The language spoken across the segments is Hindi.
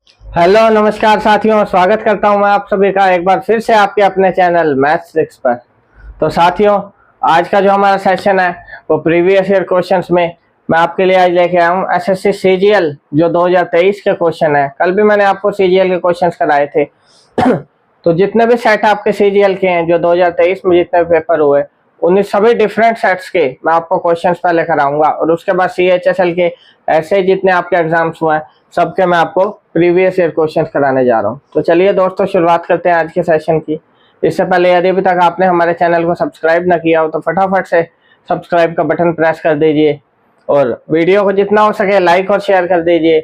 हेलो नमस्कार साथियों, स्वागत करता हूं मैं आप सभी का एक बार फिर से आपके अपने चैनल मैथ्स ट्रिक्स पर। तो साथियों, आज का जो हमारा सेशन है वो प्रीवियस ईयर क्वेश्चंस में मैं आपके लिए आज लेके आया हूं एसएससी सीजीएल जो 2023 के क्वेश्चन है। कल भी मैंने आपको सीजीएल के क्वेश्चंस कराए थे। तो जितने भी सेट आपके सीजीएल के हैं जो 2023 में जितने भी पेपर हुए, उन्हीं सभी डिफरेंट सेट्स के मैं आपको क्वेश्चंस पहले कराऊंगा और उसके बाद सीएचएसएल के ऐसे जितने आपके एग्जाम्स हुए हैं सबके मैं आपको प्रीवियस ईयर क्वेश्चंस कराने जा रहा हूं। तो चलिए दोस्तों, शुरुआत करते हैं आज के सेशन की। इससे पहले यदि अभी तक आपने हमारे चैनल को सब्सक्राइब ना किया हो तो फटाफट से सब्सक्राइब का बटन प्रेस कर दीजिए और वीडियो को जितना हो सके लाइक और शेयर कर दीजिए।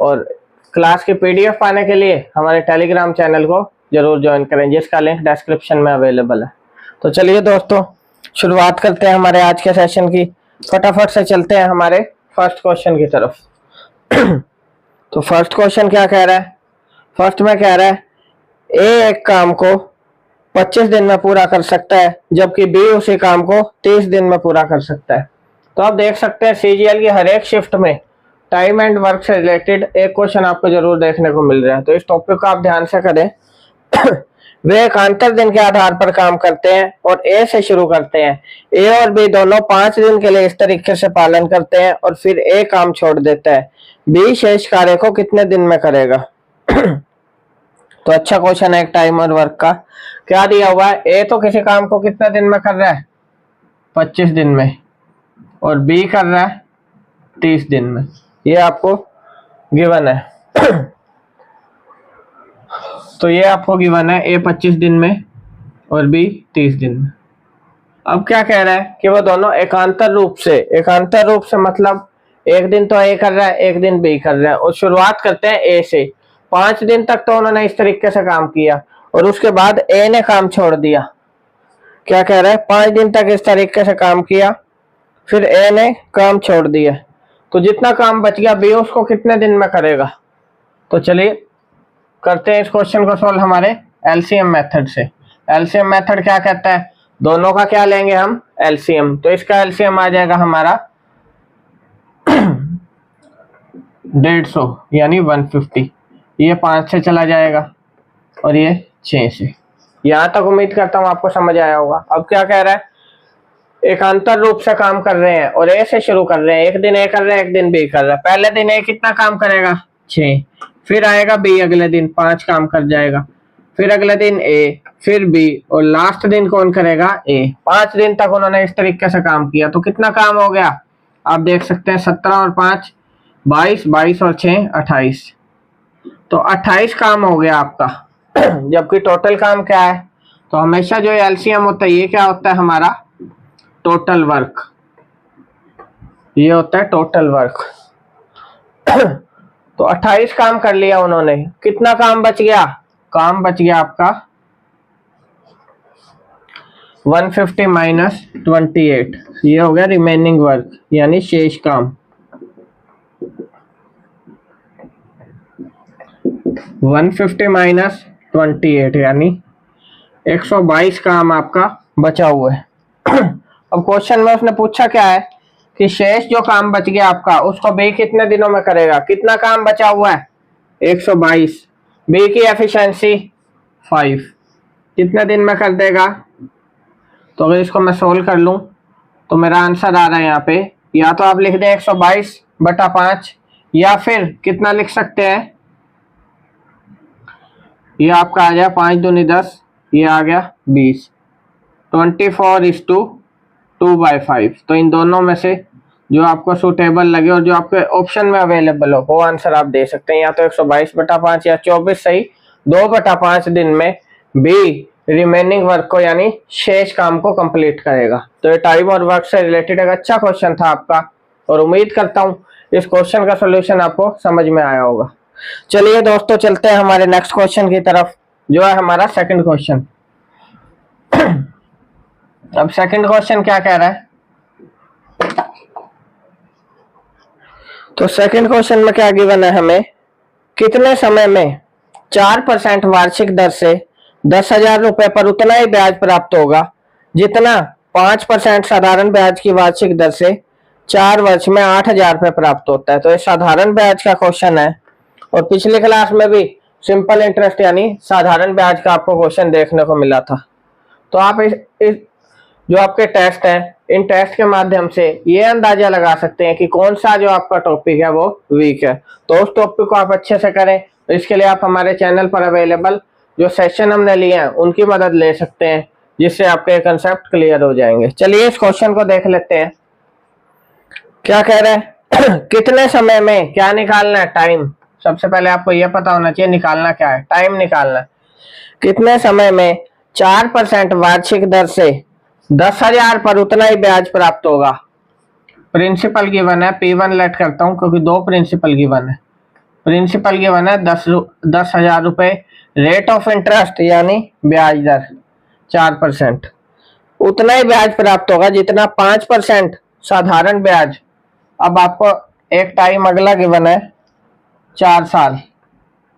और क्लास की पीडीएफ पाने के लिए हमारे टेलीग्राम चैनल को जरूर ज्वाइन करें, जिसका लिंक डिस्क्रिप्शन में अवेलेबल है। तो चलिए दोस्तों, शुरुआत करते हैं हमारे आज के सेशन की। फटाफट से चलते हैं हमारे फर्स्ट क्वेश्चन की तरफ। तो फर्स्ट क्वेश्चन क्या कह रहा है? फर्स्ट में कह रहा है ए एक काम को 25 दिन में पूरा कर सकता है जबकि बी उसी काम को 30 दिन में पूरा कर सकता है। तो आप देख सकते हैं सीजीएल की हर एक शिफ्ट में टाइम एंड वर्क से रिलेटेड एक क्वेश्चन आपको जरूर देखने को मिल रहा है। तो इस टॉपिक को आप ध्यान से करें। वे एक अंतर दिन के आधार पर काम करते हैं और ए से शुरू करते हैं। ए और बी दोनों 5 दिन के लिए इस तरीके से पालन करते हैं और फिर ए काम छोड़ देता है। बी शेष कार्य को कितने दिन में करेगा? तो अच्छा क्वेश्चन है एक टाइम और वर्क का। क्या दिया हुआ है? ए तो किसी काम को कितने दिन में कर रहा है? 25 दिन में। और बी कर रहा है 30 दिन में। ये आपको गिवन है। तो ये आपको गिवन है ए 25 दिन में और बी 30 दिन में। अब क्या कह रहा है कि वो दोनों एकांतर रूप से मतलब एक दिन तो ए कर रहा है, एक दिन बी कर रहा है। और शुरुआत करते हैं ए से। 5 दिन तक तो उन्होंने इस तरीके से काम किया और उसके बाद ए ने काम छोड़ दिया। क्या कह रहा है? 5 दिन तक इस तरीके से काम किया, फिर ए ने काम छोड़ दिया। तो जितना काम बच गया बी उसको कितने दिन में करेगा? तो चलिए करते हैं इस क्वेश्चन को सॉल्व हमारे एलसीएम मेथड से। एलसीएम मेथड क्या कहता है? दोनों का क्या लेंगे हम? एलसीएम। तो इसका एलसीएम आ जाएगा हमारा 150 यानी 150। ये 5 से चला जाएगा और ये 6 से। यहां तक उम्मीद करता हूं आपको समझ आया होगा। अब क्या कह रहा है? एकांतर रूप से काम कर रहे हैं और ए से शुरू कर रहे हैं। एक दिन ए कर रहे हैं, एक दिन बी कर रहा है। पहले दिन ए कितना काम करेगा? 6। फिर आएगा बी, अगले दिन 5 काम कर जाएगा। फिर अगले दिन ए, फिर बी और लास्ट दिन कौन करेगा? ए। 5 दिन तक उन्होंने इस तरीके से काम किया। तो कितना काम हो गया? आप देख सकते हैं 17 और 5 22, 22 और 6 28। तो 28 काम हो गया आपका। जबकि टोटल काम क्या है? तो हमेशा जो एलसीएम होता है ये क्या होता है हमारा? Total work. ये होता है टोटल वर्क। तो 28 काम कर लिया उन्होंने। कितना काम बच गया? काम बच गया आपका 150 माइनस 28। ये हो गया रिमेनिंग वर्क यानी शेष काम। 150 माइनस 28 यानी 122 काम आपका बचा हुआ है। अब क्वेश्चन में उसने पूछा क्या है कि शेष जो काम बच गया आपका उसको बी कितने दिनों में करेगा? कितना काम बचा हुआ है? 122। बी की एफिशिएंसी 5। कितने दिन में कर देगा? तो अगर इसको मैं सोल्व कर लूं तो मेरा आंसर आ रहा है यहाँ पे, या तो आप लिख दें 122/5 या फिर कितना लिख सकते हैं? ये आपका आ गया 5 दूनी 10, ये आ गया 20। 24:2/5। तो इन दोनों में से जो आपको सूटेबल लगे और जो आपके ऑप्शन में अवेलेबल हो वो आंसर आप दे सकते हैं। या तो 122/5 या 24 सही 2/5 दिन में बी रिमेनिंग वर्क को यानी शेष काम को कंप्लीट करेगा। तो ये टाइम और वर्क से रिलेटेड एक अच्छा क्वेश्चन था आपका और उम्मीद करता हूँ इस क्वेश्चन का सोल्यूशन आपको समझ में आया होगा। चलिए दोस्तों, चलते हैं हमारे नेक्स्ट क्वेश्चन की तरफ जो है हमारा सेकंड क्वेश्चन। अब सेकंड क्वेश्चन क्या कह रहा है? तो सेकंड क्वेश्चन में क्या गिवन है हमें? कितने समय में 4% वार्षिक दर से 10,000 रुपए पर उतना ही ब्याज प्राप्त होगा जितना 5% साधारण ब्याज की वार्षिक दर से 4 वर्ष में 8,000 रुपए प्राप्त होता है। तो ये साधारण ब्याज का क्वेश्चन है और पिछली क्लास में भी सिंपल इंटरेस्ट यानी साधारण ब्याज का आपको क्वेश्चन देखने को मिला था। तो आप इस जो आपके टेस्ट है, इन टेस्ट के माध्यम से ये अंदाजा लगा सकते हैं कि कौन सा जो आपका टॉपिक है वो वीक है। तो उस टॉपिक को आप अच्छे से करें, तो इसके लिए आप हमारे चैनल पर अवेलेबल जो सेशन हमने लिए हैं उनकी मदद ले सकते हैं, जिससे आपके कंसेप्ट क्लियर हो जाएंगे। चलिए इस क्वेश्चन को देख लेते हैं। क्या कह रहे हैं कितने समय में क्या निकालना है, टाइम। सबसे पहले आपको यह पता होना चाहिए निकालना क्या है, टाइम निकालना है। कितने समय में 4% वार्षिक दर से 10,000 पर उतना ही ब्याज प्राप्त होगा। प्रिंसिपल गिवन है, P1 लेट करता हूं क्योंकि दो प्रिंसिपल गिवन है। प्रिंसिपल गिवन है 10,000 रुपए, रेट ऑफ इंटरेस्ट यानी ब्याज दर 4%, उतना ही ब्याज प्राप्त होगा जितना 5% साधारण ब्याज। अब आपको एक टाइम अगला गिवन है 4 साल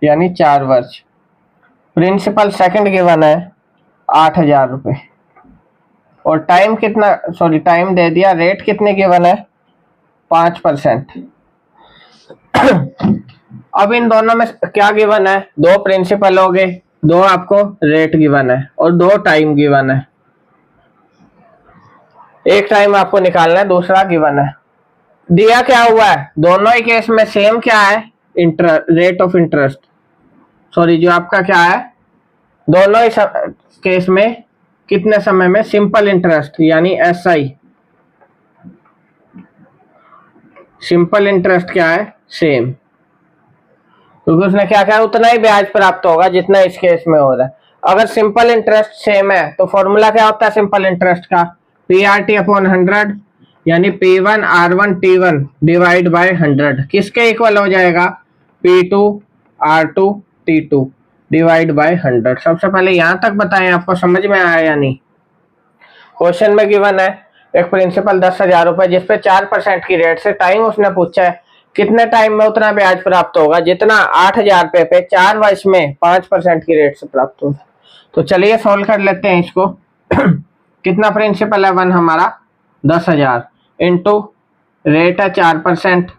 यानी 4 वर्ष। प्रिंसिपल सेकंड गिवन है 8,000 रुपए और टाइम कितना, सॉरी टाइम दे दिया, रेट कितने गिवन है 5%। अब इन दोनों में क्या गिवन है, दो प्रिंसिपल हो गए, दो आपको रेट गिवन है और दो टाइम गिवन है। एक टाइम आपको निकालना है, दूसरा गिवन है। दिया क्या हुआ है, दोनों ही केस में सेम क्या है, रेट ऑफ इंटरेस्ट, सॉरी जो आपका क्या है, दोनों ही केस में कितने समय में सिंपल इंटरेस्ट यानी SI, सिंपल इंटरेस्ट क्या है सेम, क्योंकि उसने क्या कहा उतना ही ब्याज प्राप्त होगा जितना इस केस में हो रहा है। अगर सिंपल इंटरेस्ट सेम है तो फॉर्मूला क्या होता है सिंपल इंटरेस्ट का, PRT अपॉन 100 यानी P1 R1 T1 divide by 100 किसके इक्वल हो जाएगा, P2 R2 T2 divide by 100। सबसे पहले यहां तक बताएं आपको समझ में आया या नहीं। क्वेश्चन में गिवन है एक प्रिंसिपल 10,000 रुपए जिसपे 4% की रेट से टाइम उसने पूछा है कितने टाइम में उतना ब्याज प्राप्त होगा जितना 8,000 रुपए पे 4 वर्ष में 5% की रेट से प्राप्त होगा। तो चलिए सोल्व कर लेते हैं इसको। कितना प्रिंसिपल है 1 हमारा 10,000 इंटू रेट है 4%।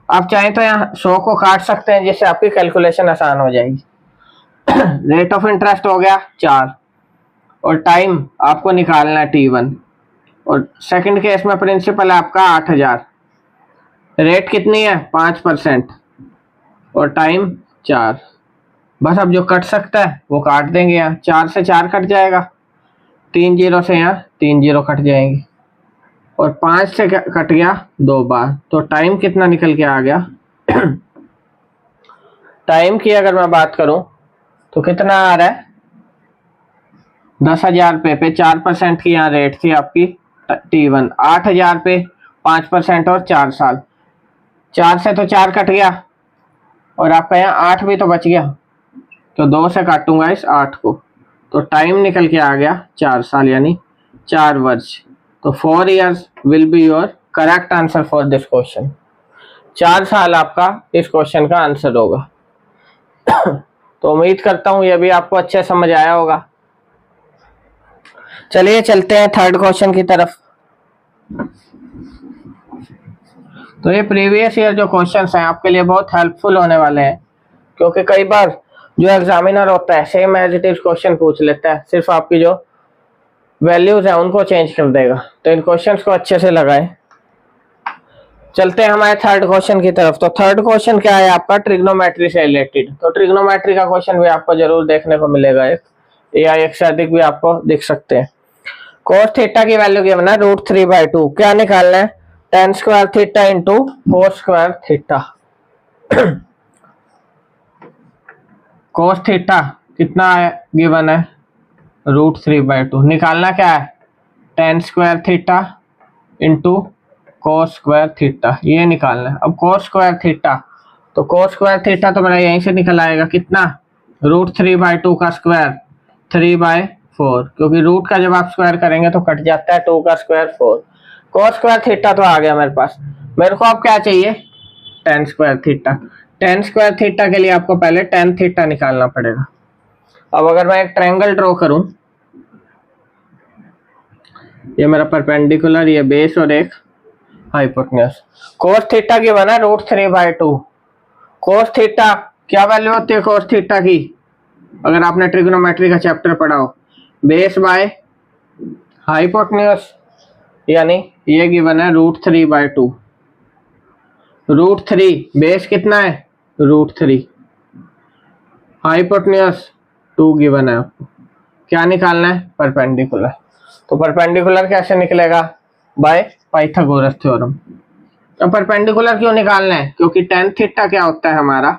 आप चाहें तो यहाँ 100 को काट सकते हैं जिससे आपकी कैलकुलेशन आसान हो जाएगी। रेट ऑफ इंटरेस्ट हो गया 4 और टाइम आपको निकालना है T1 और सेकंड केस में प्रिंसिपल है आपका 8,000, रेट कितनी है 5% और टाइम 4। बस अब जो कट सकता है वो काट देंगे, यहाँ 4 से 4 कट जाएगा, 3 जीरो से यहाँ 3 जीरो कट जाएंगे और 5 से कट गया 2 बार, तो टाइम कितना निकल के आ गया। टाइम की अगर मैं बात करूं तो कितना आ रहा है 10,000 रुपये पे 4% की यहाँ रेट थी आपकी T1, 8,000 पे 5% और 4 साल, 4 से तो 4 कट गया और आपका यहाँ 8 भी तो बच गया, तो 2 से काटूंगा इस 8 को, तो टाइम निकल के आ गया 4 साल यानी 4 वर्ष। तो 4 years will be your correct answer for this question. 4 साल आपका इस क्वेश्चन का आंसर होगा। तो उम्मीद करता हूं ये भी आपको अच्छे समझ आया होगा। चलिए चलते हैं थर्ड क्वेश्चन की तरफ। तो ये प्रीवियस ईयर जो क्वेश्चंस हैं आपके लिए बहुत हेल्पफुल होने वाले हैं, क्योंकि कई बार जो एग्जामिनर होता है same as it is question पूछ लेता है, सिर्फ आपकी जो वैल्यूज है उनको चेंज कर देगा। तो इन क्वेश्चंस को अच्छे से लगाएं। चलते हैं हमारे थर्ड क्वेश्चन की तरफ। तो थर्ड क्वेश्चन क्या है आपका, ट्रिग्नोमेट्री से रिलेटेड। तो ट्रिग्नोमेट्री का क्वेश्चन भी आपको जरूर देखने को मिलेगा, एक या एक से अधिक भी आपको दिख सकते हैं। कोस थीटा की वैल्यू गिवन है √3/2, क्या निकालना है, tan square theta into cos square theta. Cos theta कितना है गिवन है √3/2, निकालना क्या है tan square theta into cos square theta, ये निकालना है। अब कोस स्क्वायर थीटा, तो कोस स्क्वायर थीटा तो मेरा यहीं से निकल आएगा कितना, √3/2 का स्क्वायर 3/4, क्योंकि रूट का जब आप स्क्वायर करेंगे तो कट जाता है, 2 का स्क्वायर 4। कोस स्क्वायर थीटा तो आ गया मेरे पास। मेरे को अब क्या चाहिए, tan square theta. tan square theta के लिए आपको पहले tan थीटा निकालना पड़ेगा। अब अगर मैं एक ट्रायंगल ड्रॉ करूं, ये मेरा परपेंडिकुलर, ये बेस और एक हाइपोटेन्यूज। कोस थीटा की बना √3/2, कोस थीटा क्या वैल्यू होती है कोस थीटा की, अगर आपने ट्रिग्नोमेट्री का चैप्टर पढ़ा हो, बेस बाय हाइपोटेन्यूज, यानी ये गिवन है √3/2। √3 बेस कितना है √3, हाइपोटेन्यूज 2 गिवन है आपको। क्या निकालना है परपेंडिकुलर। तो परपेंडिकुलर कैसे निकलेगा, बाय पाइथागोरस थ्योरम। तो परपेंडिकुलर क्यों निकालना है, क्योंकि tan थीटा क्या होता है हमारा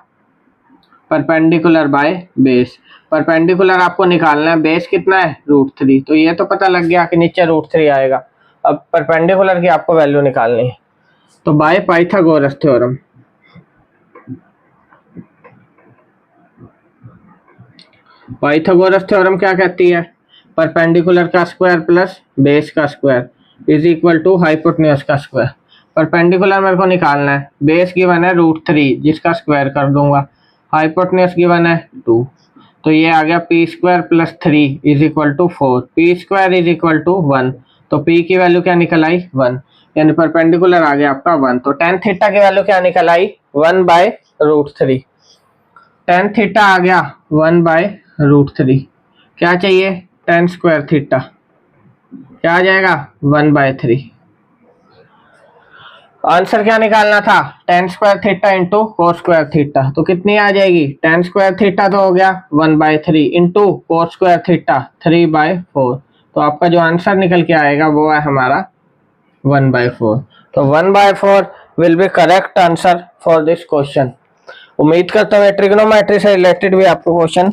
परपेंडिकुलर बाय बेस। परपेंडिकुलर आपको निकालना है, बेस कितना है √3, तो ये तो पता लग गया कि नीचे √3 आएगा। अब परपेंडिकुलर की आपको वैल्यू निकालनी है, तो by Pythagoras theorem. Pythagoras theorem क्या कहती है, परपेंडिकुलर का स्क्वायर प्लस बेस का square is equal to hypotenuse का स्क्वायर। परपेंडिकुलर मेरे को निकालना है, बेस गिवन है √3 जिसका स्क्वायर कर दूंगा, हाइपोटेन्यूज गिवन है 2, तो ये आ गया p² + 3 is equal to 4, p² is equal to 1, तो p की वैल्यू क्या निकल आई 1, यानी परपेंडिकुलर आ गया आपका 1। तो tan थीटा की वैल्यू क्या निकल आई 1/√3। tan थीटा आ गया 1/√3। क्या चाहिए tan² थीटा, क्या आ जाएगा 1/3। आंसर क्या निकालना था tan² theta into cos² theta, तो कितनी आ जाएगी tan² थीटा तो हो गया 1/3 इंटू cos² थीटा 3/4, तो आपका जो आंसर निकल के आएगा वो है हमारा 1/4। तो 1/4 will be correct answer for this question. उम्मीद करता हूँ ट्रिग्नोमेट्री से रिलेटेड भी आपको क्वेश्चन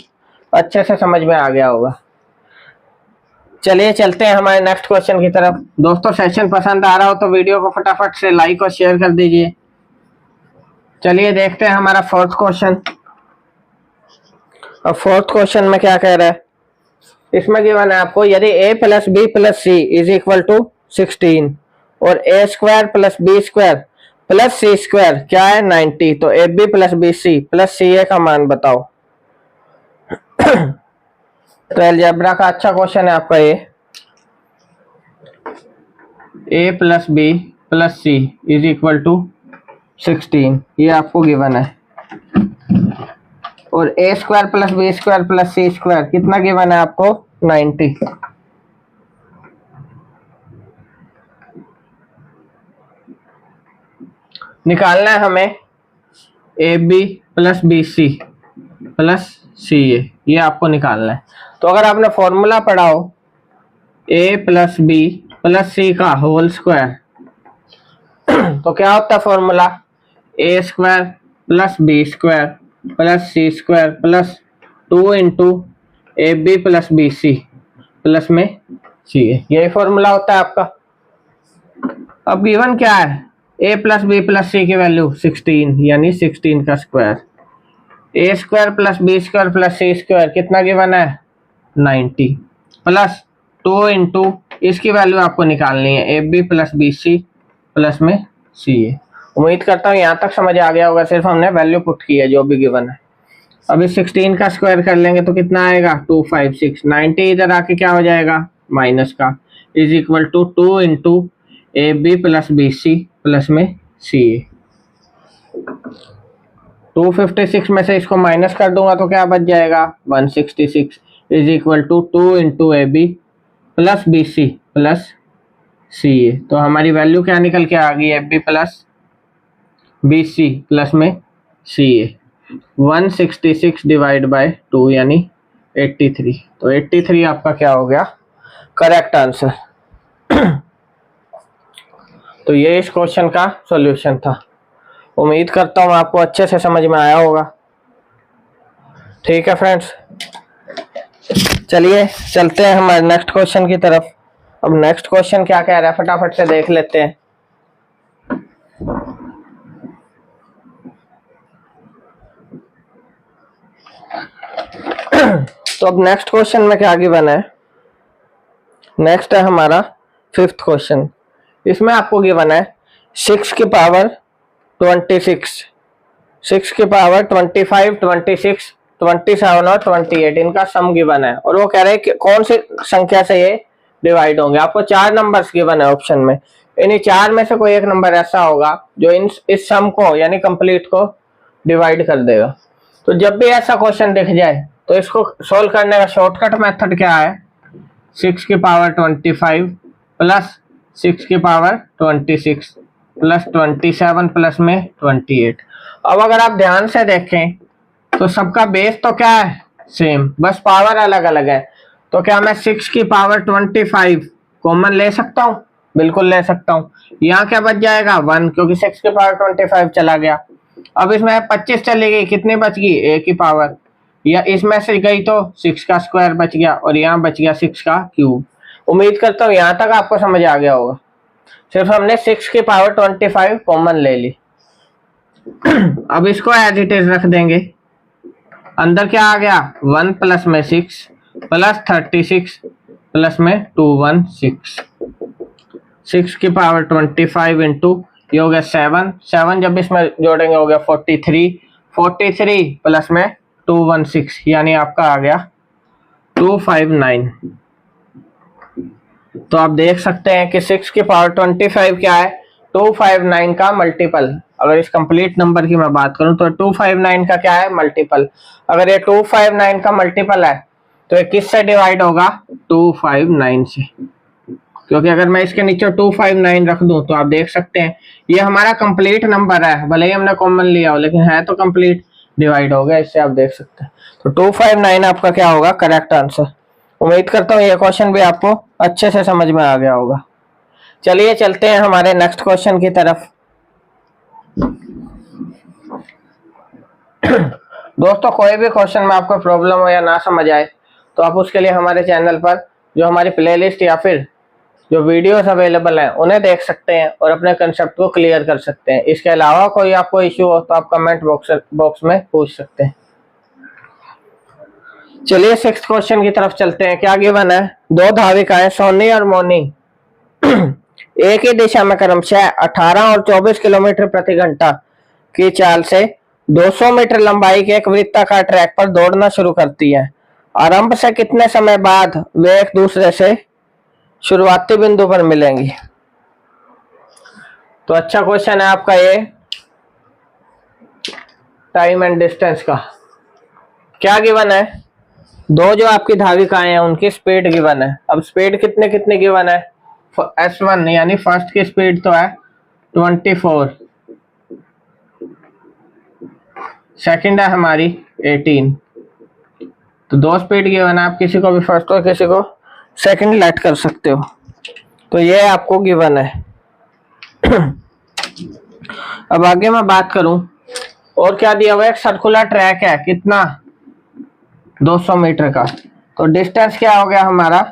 अच्छे से समझ में आ गया होगा। चलिए चलते हैं हमारे नेक्स्ट क्वेश्चन की तरफ। दोस्तों सेशन पसंद आ रहा हो तो वीडियो को फटाफट से लाइक और शेयर कर दीजिए। चलिए देखते हैं हमारा फोर्थ क्वेश्चन। अब फोर्थ क्वेश्चन में क्या कह रहा है, इसमें गिवन है आपको यदि a + b + c is equal to 16 और a² + b² + c² क्या है 90, तो ab + bc + ca का मान बताओ। तो अलजेब्रा का अच्छा क्वेश्चन है आपका ये। a + b + c is equal to 16, ये आपको गिवन है, और a² + b² + c² कितना गिवन है आपको 90। निकालना है हमें ab + bc + ca, ये आपको निकालना है। तो अगर आपने फॉर्मूला पढ़ा हो a + b + c का होल स्क्वायर, तो क्या होता है formula a² + b² + c² + 2 into ab + bc plus में ca, यही फॉर्मूला होता है आपका। अब गिवन क्या है a + b + c की वैल्यू 16, यानी 16 का स्क्वायर, a² + b² + c² कितना गिवन है 90, प्लस 2 इंटू इसकी वैल्यू आपको निकालनी है ab + bc प्लस में ca। उम्मीद करता हूँ यहाँ तक समझ आ गया होगा, सिर्फ हमने वैल्यू पुट की है जो भी गिवन है। अब इस 16 का स्क्वायर कर लेंगे तो कितना आएगा 256, 90 इधर आके क्या हो जाएगा माइनस का, is equal to 2 into ab + bc plus में ca। 256 में से इसको माइनस कर दूंगा तो क्या बच जाएगा 166 is equal to 2 into ab + bc plus ca। तो हमारी वैल्यू क्या निकल के आ गई ab + bc प्लस में ca, 166 डिवाइड बाय 2 यानी 83। तो 83 आपका क्या हो गया करेक्ट आंसर। तो ये इस क्वेश्चन का सॉल्यूशन था। उम्मीद करता हूँ आपको अच्छे से समझ में आया होगा। ठीक है फ्रेंड्स, चलिए चलते हैं हमारे नेक्स्ट क्वेश्चन की तरफ। अब नेक्स्ट क्वेश्चन क्या कह रहा है फटाफट से देख लेते हैं। तो अब नेक्स्ट क्वेश्चन में क्या गिवन है, नेक्स्ट है हमारा फिफ्थ क्वेश्चन। इसमें आपको गिवन है 6 की पावर 26, 6 की पावर 25, 26, 27 और 28 इनका सम गिवन है, और वो कह रहे हैं कि कौन सी संख्या से ये डिवाइड होंगे। आपको 4 नंबर्स गिवन है ऑप्शन में, इन्हीं 4 में से कोई एक नंबर ऐसा होगा जो इस सम को यानी कंप्लीट को डिवाइड कर देगा। तो जब भी ऐसा क्वेश्चन दिख जाए तो इसको सोल्व करने का शॉर्टकट मेथड क्या है, 6 की पावर 25 प्लस 6 की पावर 26 प्लस 27 प्लस में 28। अब अगर आप ध्यान से देखें तो सबका बेस तो क्या है, सेम, बस पावर अलग अलग है। तो क्या मैं 6 की पावर 25 कॉमन ले सकता हूँ? बिल्कुल ले सकता हूँ। यहाँ क्या बच जाएगा 1, क्योंकि 6 की पावर 25 चला गया। अब इसमें 25 चली गई, कितनी बच गई, a की पावर, या इसमें से गई तो 6 का स्क्वायर बच गया और यहाँ बच गया 6 का क्यूब। उम्मीद करता हूँ यहाँ तक आपको समझ आ गया होगा। सिर्फ हमने 6 की पावर 25 कॉमन ले ली। अब इसको एज इट इज रख देंगे। अंदर क्या आ गया 1 प्लस में 6 प्लस 36 प्लस में 216, 6 की पावर 25 इंटू ये हो गया 7 जब इसमें जोड़ेंगे हो गया 43 प्लस में 216, यानी आपका आ गया 259। तो आप देख सकते हैं कि 6 की पावर 25 क्या है, 259 का मल्टीपल। अगर इस कंप्लीट नंबर की मैं बात करूं तो 259 का क्या है, मल्टीपल। अगर ये 259 का मल्टीपल है तो ये किससे डिवाइड होगा, 259 से। क्योंकि अगर मैं इसके नीचे 259 रख दूं तो आप देख सकते हैं ये हमारा कंप्लीट नंबर है, भले ही हमने कॉमन लिया हो लेकिन है तो कंप्लीट, डिवाइड हो गया, इससे आप देख सकते हैं। तो 259 आपका क्या होगा, करेक्ट आंसर। उम्मीद करता हूँ ये क्वेश्चन भी आपको अच्छे से समझ में आ गया होगा। चलिए चलते हैं हमारे नेक्स्ट क्वेश्चन की तरफ। दोस्तों कोई भी क्वेश्चन में आपको प्रॉब्लम हो या ना समझ आए तो आप उसके लिए हमारे चैनल पर जो हमारी प्लेलिस्ट या फिर जो वीडियोस अवेलेबल हैं उन्हें देख सकते हैं और अपने कंसेप्ट को क्लियर कर सकते हैं। इसके अलावा कोई आपको इश्यू हो तो आप कमेंट बॉक्स में पूछ सकते हैं। चलिए 6th क्वेश्चन की तरफ चलते हैं। क्या गिवन है, दो धाविकाएं सोनी और मोनी एक ही दिशा में क्रमशः 18 और 24 किलोमीटर प्रति घंटा की चाल से 200 मीटर लंबाई के एक वृत्ताकार ट्रैक पर दौड़ना शुरू करती है। आरंभ से कितने समय बाद वे एक दूसरे से शुरुआती बिंदु पर मिलेंगी? तो अच्छा क्वेश्चन है आपका ये टाइम एंड डिस्टेंस का। क्या गिवन है, दो जो आपकी धाविकाएं हैं उनकी स्पीड गिवन है। अब स्पीड कितने कितने गिवन है, S1 यानी फर्स्ट की स्पीड तो है 24, सेकंड है हमारी 18। तो दो स्पीड गिवन है, आप किसी को भी फर्स्ट और किसी को सेकंड लेट कर सकते हो। तो ये आपको गिवन है। अब आगे मैं बात करूं और क्या दिया हुआ है, एक सर्कुलर ट्रैक है, कितना 200 मीटर का। तो डिस्टेंस क्या हो गया हमारा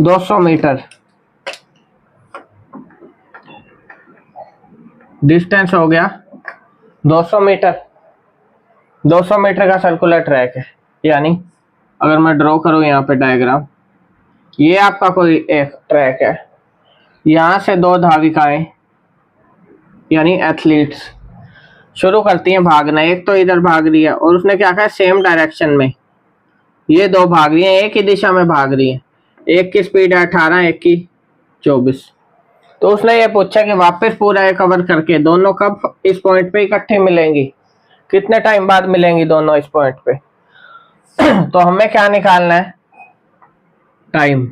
200 मीटर, डिस्टेंस हो गया 200 मीटर। 200 मीटर का सर्कुलर ट्रैक है, यानी अगर मैं ड्रॉ करूं यहाँ पे डायग्राम, ये आपका कोई एक ट्रैक है, यहाँ से दो धाविकाएं यानी एथलीट्स शुरू करती हैं भागना। एक तो इधर भाग रही है और उसने क्या कहा, सेम डायरेक्शन में ये दो भाग रही हैं, एक ही दिशा में भाग रही हैं। एक की स्पीड है 18, एक की 24। तो उसने ये पूछा कि वापस पूरा ये कवर करके दोनों कब इस पॉइंट पे इकट्ठे मिलेंगी, कितने टाइम बाद मिलेंगी दोनों इस पॉइंट पे। तो हमें क्या निकालना है, टाइम।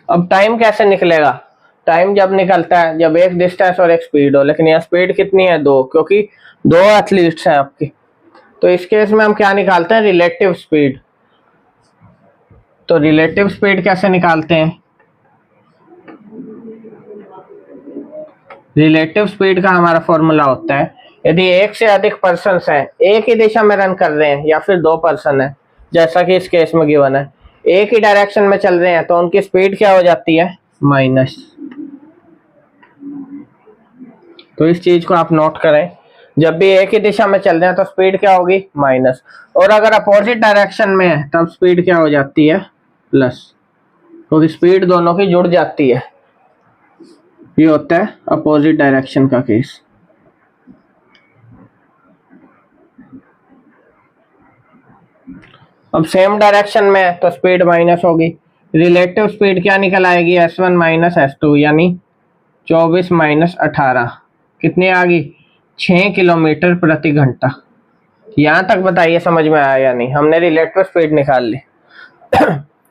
अब टाइम कैसे निकलेगा, टाइम जब निकलता है जब एक डिस्टेंस और एक स्पीड हो, लेकिन यहाँ स्पीड कितनी है 2, क्योंकि 2 एथलीट्स हैं आपकी। तो इस केस में हम क्या निकालते हैं, रिलेटिव स्पीड। तो रिलेटिव स्पीड कैसे निकालते हैं, रिलेटिव स्पीड का हमारा फॉर्मूला होता है, यदि एक से अधिक पर्सन हैं, एक ही दिशा में रन कर रहे हैं या फिर 2 पर्सन है, जैसा कि इस केस में गिवन है, एक ही डायरेक्शन में चल रहे हैं, तो उनकी स्पीड क्या हो जाती है, माइनस। तो इस चीज को आप नोट करें, जब भी एक ही दिशा में चल रहे हैं तो स्पीड क्या होगी, माइनस। और अगर अपोजिट डायरेक्शन में है तब स्पीड क्या हो जाती है, प्लस, क्योंकि स्पीड दोनों की जुड़ जाती है। ये होता है अपोजिट डायरेक्शन का केस। अब सेम डायरेक्शन में है तो स्पीड माइनस होगी। रिलेटिव स्पीड क्या निकल आएगी, S1 माइनस S2, यानी 24 माइनस 18 कितनी आ गई, 6 किलोमीटर प्रति घंटा। यहाँ तक बताइए समझ में आया या नहीं। हमने रिलेटिव स्पीड निकाल ली।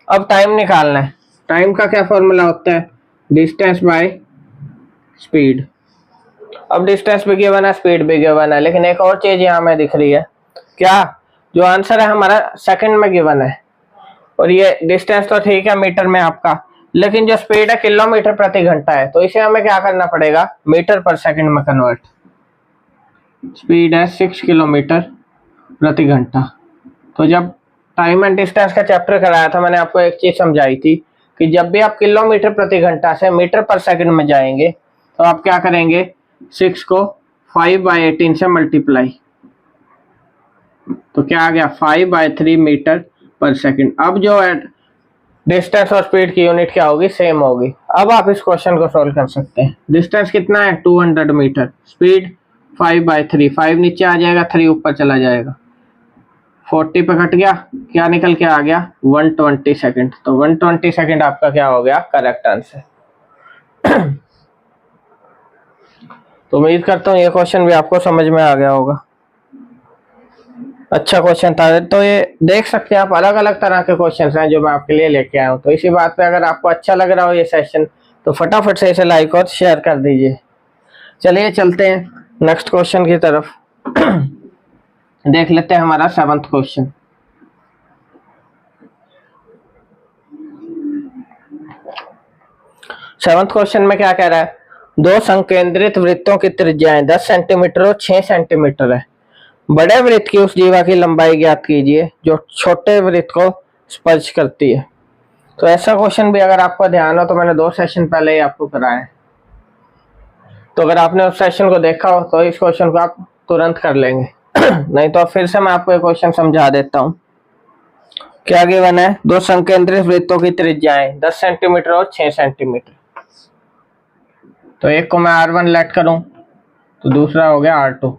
अब टाइम निकालना है। टाइम का क्या फॉर्मूला होता है? Distance by speed. अब डिस्टेंस भी गिवन है, स्पीड भी गिवन है, लेकिन एक और चीज यहाँ में दिख रही है। क्या? जो आंसर है हमारा सेकंड में गिवन है, और ये डिस्टेंस तो ठीक है मीटर में आपका, लेकिन जो स्पीड है किलोमीटर प्रति घंटा है, तो इसे हमें क्या करना पड़ेगा? मीटर पर सेकंड में कन्वर्ट। स्पीड है 6 किलोमीटर प्रति घंटा। तो जब टाइम एंड डिस्टेंस का चैप्टर कराया था, मैंने आपको एक चीज समझाई थी कि जब भी आप किलोमीटर प्रति घंटा से मीटर पर सेकंड में जाएंगे तो आप क्या करेंगे? 6 को 5/18 से मल्टीप्लाई, तो क्या आ गया? 5/3 मीटर पर सेकंड। अब जो है डिस्टेंस और स्पीड की यूनिट क्या होगी? सेम होगी। अब आप इस क्वेश्चन को सोल्व कर सकते हैं। डिस्टेंस कितना है? 200 मीटर। स्पीड 5/3, 5 नीचे आ जाएगा, 3 ऊपर चला जाएगा, 40 पे कट गया, क्या निकल के आ गया? 120 सेकंड। तो 120 सेकंड आपका क्या हो गया? Correct answer. तो उम्मीद करता हूँ ये क्वेश्चन भी आपको समझ में आ गया होगा। अच्छा क्वेश्चन था। तो ये देख सकते हैं आप, अलग अलग तरह के क्वेश्चन हैं जो मैं आपके लिए लेके आया हूँ। तो इसी बात पे अगर आपको अच्छा लग रहा हो ये सेशन, तो फटाफट से इसे लाइक और शेयर कर दीजिए। चलिए चलते हैं नेक्स्ट क्वेश्चन की तरफ। देख लेते हैं हमारा 7th क्वेश्चन। सेवंथ क्वेश्चन में क्या कह रहा है? दो संकेंद्रित वृत्तों की त्रिज्याएं 10 सेंटीमीटर और 6 सेंटीमीटर है। बड़े वृत्त की उस जीवा की लंबाई ज्ञात कीजिए जो छोटे वृत्त को स्पर्श करती है। तो ऐसा क्वेश्चन भी अगर आपको ध्यान हो तो मैंने 2 सेशन पहले ही आपको कराया है। तो अगर आपने उस सेशन को देखा हो तो इस क्वेश्चन को आप तुरंत कर लेंगे। नहीं तो फिर से मैं आपको एक क्वेश्चन समझा देता हूँ। क्या गिवन है? दो संकेंद्रित वृत्तों की त्रिज्याएं 10 सेंटीमीटर और 6 सेंटीमीटर। तो एक को मैं R1 लेट करूं तो दूसरा हो गया R2।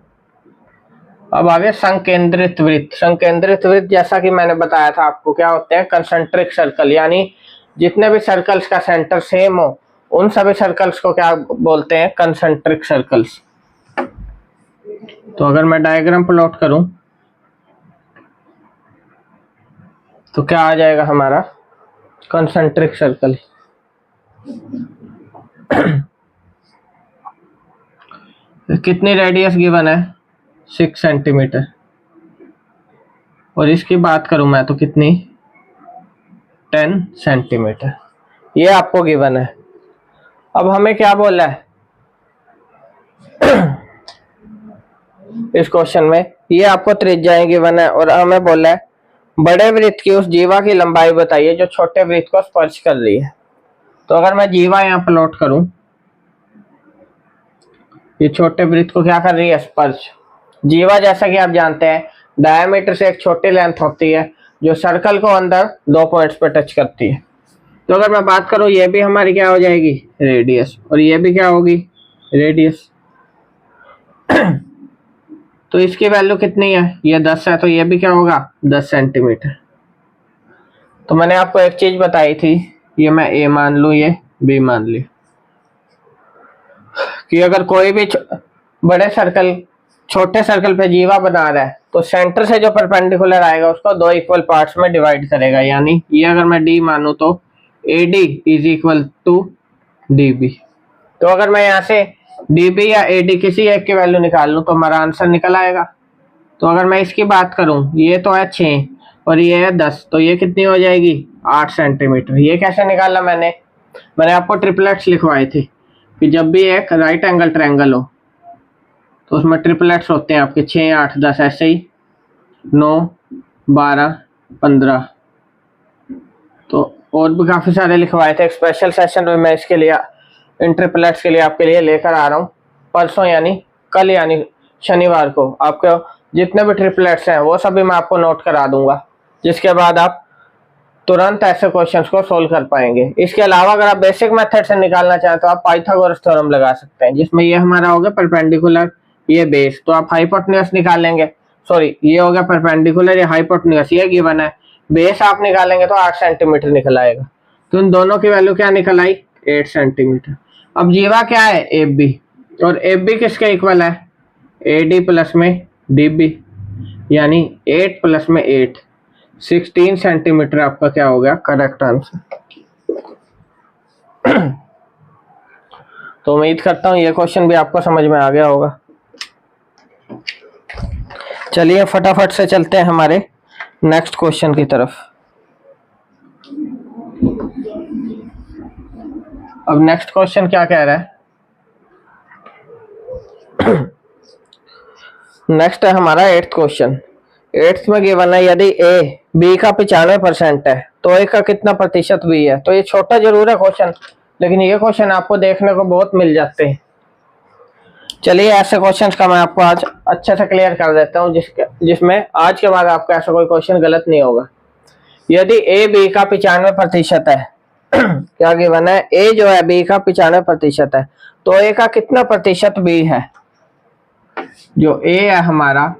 अब आगे संकेंद्रित वृत्त। संकेंद्रित वृत्त जैसा कि मैंने बताया था आपको, क्या होते हैं? कंसेंट्रिक सर्कल, यानी जितने भी सर्कल्स का सेंटर सेम हो उन सभी सर्कल्स को क्या बोलते हैं? Concentric circles. तो अगर मैं डायग्राम प्लॉट करूं तो क्या आ जाएगा हमारा? Concentric circle. कितनी रेडियस गिवन है? 6 सेंटीमीटर। और इसकी बात करूं मैं तो कितनी? 10 सेंटीमीटर। ये आपको गिवन है। अब हमें क्या बोला है इस क्वेश्चन में? ये आपको त्रिज्याएं गिवन है और हमें बोला है बड़े वृत्त की उस जीवा की लंबाई बताइए जो छोटे वृत्त को स्पर्श कर रही है। तो अगर मैं जीवा यहाँ प्लॉट करूं, ये छोटे वृत्त को क्या कर रही है? स्पर्श। जीवा जैसा कि आप जानते हैं डायमीटर से एक छोटी लेंथ होती है जो सर्कल को अंदर 2 पॉइंट्स पर टच करती है। तो अगर मैं बात करूं, ये भी हमारी क्या हो जाएगी? रेडियस। और ये भी क्या होगी? रेडियस। तो इसकी वैल्यू कितनी है? ये 10 है, तो ये भी क्या होगा? 10 सेंटीमीटर। तो मैंने आपको एक चीज बताई थी, ये मैं ए मान लूं, ये बी मान ली, कि अगर कोई भी बड़े सर्कल छोटे सर्कल पे जीवा बना रहा है तो सेंटर से जो परपेंडिकुलर आएगा उसको 2 इक्वल पार्ट्स में डिवाइड करेगा। यानी ये अगर मैं डी मानूं तो AD is equal to DB। तो अगर मैं यहाँ से DB या AD किसी एक की वैल्यू निकाल लूं तो हमारा आंसर निकल आएगा। तो अगर मैं इसकी बात करूं, ये तो है 6 और ये है 10, तो ये कितनी हो जाएगी? 8 सेंटीमीटर। ये कैसे निकाला मैंने आपको ट्रिपलेट्स लिखवाए थे कि जब भी एक राइट एंगल ट्रायंगल हो तो उसमें ट्रिपलेट्स होते हैं आपके 6, 8, 10, ऐसे ही 9, 12, 15। तो और भी काफ़ी सारे लिखवाए थे। एक स्पेशल सेशन में मैं इसके लिए इन ट्रिपलेट्स के लिए आपके लिए लेकर आ रहा हूँ परसों, यानी कल, यानी शनिवार को। आपको जितने भी ट्रिपलेट्स हैं वो सभी मैं आपको नोट करा दूंगा, जिसके बाद आप तुरंत ऐसे क्वेश्चंस को सोल्व कर पाएंगे। इसके अलावा अगर आप बेसिक मेथड से निकालना चाहें तो आप पाइथागोरस थ्योरम लगा सकते हैं, जिसमें ये हमारा हो गया परपेंडिकुलर, ये बेस, तो आप हाइपोटेन्यूज निकाल लेंगे। सॉरी, ये हो गया परपेंडिकुलर, ये हाइपोटेन्यूज, ये गिवन है। बेस आप निकालेंगे तो 8 सेंटीमीटर निकल आएगा। तो इन दोनों की वैल्यू क्या निकल आई? 8 सेंटीमीटर। अब जीवा क्या है? AB। और AB किसके इक्वल है? AD प्लस में DB। यानी 8 प्लस में 8, 16 सेंटीमीटर आपका क्या हो गया करेक्ट आंसर। तो उम्मीद करता हूँ ये क्वेश्चन भी आपको समझ में आ गया होगा। चलिए फटाफट से चलते हैं हमारे नेक्स्ट क्वेश्चन की तरफ। अब नेक्स्ट क्वेश्चन क्या कह रहा है, नेक्स्ट है हमारा 8th क्वेश्चन। 8th में गिवन है यदि ए बी का 95% है तो ए का कितना प्रतिशत बी है। तो ये छोटा जरूर है क्वेश्चन, लेकिन ये क्वेश्चन आपको देखने को बहुत मिल जाते हैं। चलिए ऐसे क्वेश्चंस का मैं आपको आज अच्छे से क्लियर कर देता हूँ जिसमें आज के बाद आपका ऐसा कोई क्वेश्चन गलत नहीं होगा। यदि ए बी का 95% है क्या गिवन है, ए जो है बी का 95% है तो ए का कितना प्रतिशत बी है। जो ए है हमारा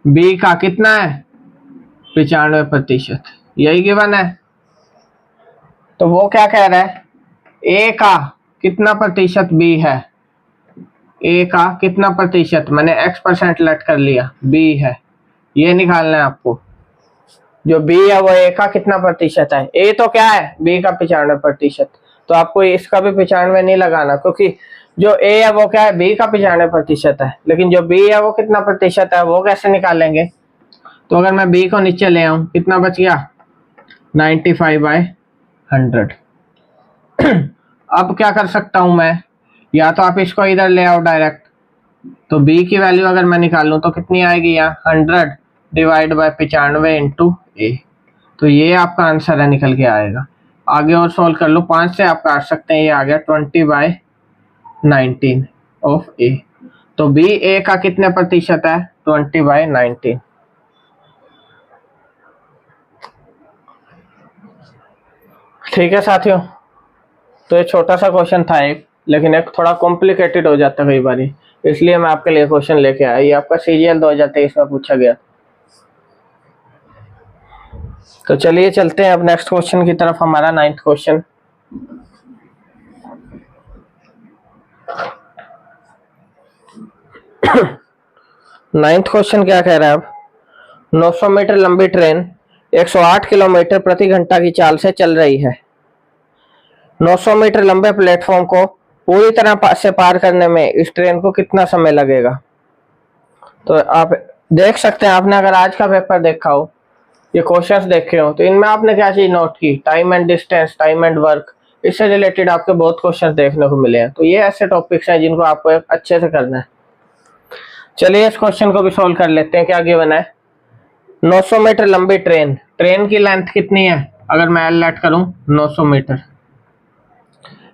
बी का कितना है 95%, यही गिवन है। तो वो क्या कह रहा है, ए का कितना प्रतिशत बी है, ए का कितना प्रतिशत, मैंने x% लेट कर लिया, बी है, ये निकालना है आपको। जो बी है वो ए का कितना प्रतिशत है, ए तो क्या है बी का 95%, तो आपको इसका भी 95 नहीं लगाना, क्योंकि जो ए है वो क्या है बी का 95% है, लेकिन जो बी है वो कितना प्रतिशत है वो कैसे निकालेंगे। तो अगर मैं बी को नीचे ले आऊं कितना बच गया 95/100। अब क्या कर सकता हूं मैं, या तो आप इसको इधर ले आओ डायरेक्ट, तो b की वैल्यू अगर मैं निकालूं तो कितनी आएगी यहाँ 100 डिवाइड बाय 95 इंटू ए। तो ये आपका आंसर है, निकल के आएगा। आगे और सॉल्व कर लो, 5 से आप काट सकते हैं, ये आ गया 20/19 ऑफ ए। तो b a का कितने प्रतिशत है 20/19। ठीक है साथियों, तो ये छोटा सा क्वेश्चन था एक, लेकिन एक थोड़ा कॉम्प्लिकेटेड हो जाता है कई बार, इसलिए मैं आपके लिए क्वेश्चन लेके आया। ये आपका CGL 2023 में पूछा गया। तो चलिए चलते हैं अब नेक्स्ट क्वेश्चन की तरफ, हमारा 9th क्वेश्चन। नाइन्थ क्वेश्चन क्या कह रहा है, अब 900 मीटर लंबी ट्रेन 108 किलोमीटर प्रति घंटा की चाल से चल रही है। 900 मीटर लंबे प्लेटफॉर्म को पूरी तरह से पार करने में इस ट्रेन को कितना समय लगेगा। तो आप देख सकते हैं, आपने अगर आज का पेपर देखा हो, ये क्वेश्चंस देखे हो, तो इनमें आपने क्या चीज नोट की, time and distance, time and work, इससे रिलेटेड आपके बहुत क्वेश्चंस देखने को मिले हैं। तो ये ऐसे टॉपिक्स हैं जिनको आपको अच्छे से करना है। चलिए इस क्वेश्चन को भी सोल्व कर लेते हैं। क्या गिवन है, 900 मीटर लंबी ट्रेन, ट्रेन की लेंथ कितनी है, अगर मैं एल लेट करूं 900 मीटर,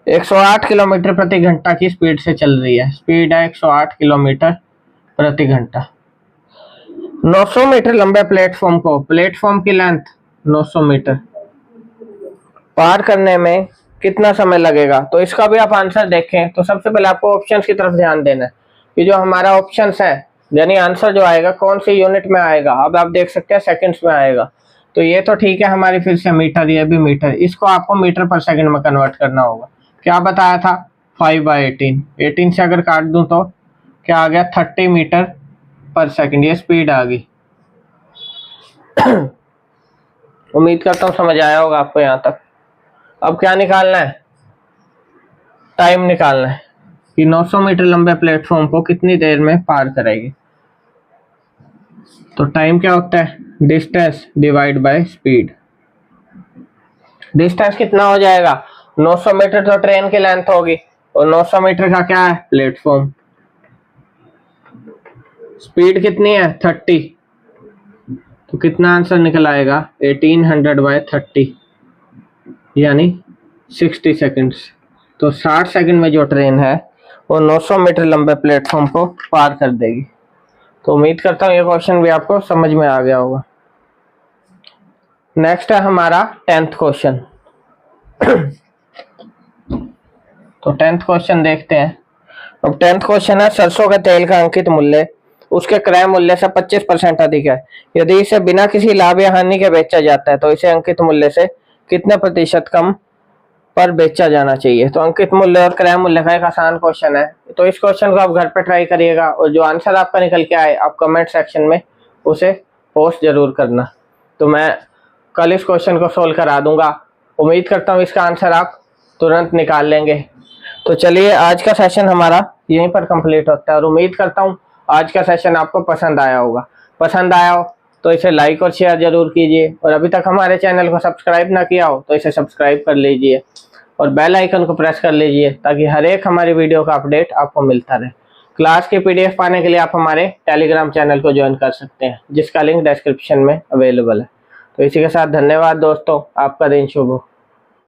108 किलोमीटर प्रति घंटा की स्पीड से चल रही है। स्पीड है 108 किलोमीटर प्रति घंटा। 900 मीटर लंबे प्लेटफॉर्म को, प्लेटफॉर्म की लेंथ 900 मीटर, पार करने में कितना समय लगेगा। तो इसका भी आप आंसर देखें तो सबसे पहले आपको ऑप्शंस की तरफ ध्यान देना है कि जो हमारा ऑप्शंस है, यानी आंसर जो आएगा कौन सी यूनिट में आएगा। अब आप देख सकते हैं सेकंड्स में आएगा, तो ये तो ठीक है हमारी फिर से मीटर, ये भी मीटर, इसको आपको मीटर पर सेकंड में कन्वर्ट करना होगा। क्या बताया था 5/18, 18 से अगर काट दूं तो क्या आ गया 30 मीटर पर सेकंड, ये स्पीड आ गई। उम्मीद करता हूँ समझ आया होगा आपको यहाँ तक। अब क्या निकालना है, टाइम निकालना है कि 900 मीटर लंबे प्लेटफॉर्म को कितनी देर में पार करेगी। तो टाइम क्या होता है, distance divide by speed. Distance कितना हो जाएगा, 900 मीटर तो ट्रेन की लेंथ होगी, और 900 मीटर का क्या है प्लेटफॉर्म। स्पीड कितनी है 30, तो कितना आंसर निकल आएगा 1800/30, यानी 60 सेकंड्स। तो 60 सेकंड में जो ट्रेन है वो 900 मीटर लंबे प्लेटफॉर्म को पार कर देगी। तो उम्मीद करता हूँ ये क्वेश्चन भी आपको समझ में आ गया होगा। नेक्स्ट है हमारा 10th क्वेश्चन। तो 10th क्वेश्चन देखते हैं। अब 10th क्वेश्चन है, सरसों के तेल का अंकित मूल्य उसके क्रय मूल्य से 25% अधिक है। यदि इसे बिना किसी लाभ या हानि के बेचा जाता है तो इसे अंकित मूल्य से कितने प्रतिशत कम पर बेचा जाना चाहिए। तो अंकित मूल्य और क्रय मूल्य का एक आसान क्वेश्चन है, तो इस क्वेश्चन को आप घर पे ट्राई करिएगा, और जो आंसर आपका निकल के आए आप कमेंट सेक्शन में उसे पोस्ट ज़रूर करना। तो मैं कल इस क्वेश्चन को सोल्व करा दूंगा। उम्मीद करता हूँ इसका आंसर आप तुरंत निकाल लेंगे। तो चलिए आज का सेशन हमारा यहीं पर कंप्लीट होता है और उम्मीद करता हूँ आज का सेशन आपको पसंद आया होगा। पसंद आया हो तो इसे लाइक और शेयर जरूर कीजिए और अभी तक हमारे चैनल को सब्सक्राइब ना किया हो तो इसे सब्सक्राइब कर लीजिए और बेल आइकन को प्रेस कर लीजिए ताकि हर एक हमारी वीडियो का अपडेट आपको मिलता रहे। क्लास के PDF पाने के लिए आप हमारे टेलीग्राम चैनल को ज्वाइन कर सकते हैं जिसका लिंक डिस्क्रिप्शन में अवेलेबल है। तो इसी के साथ धन्यवाद दोस्तों, आपका दिन शुभ हो।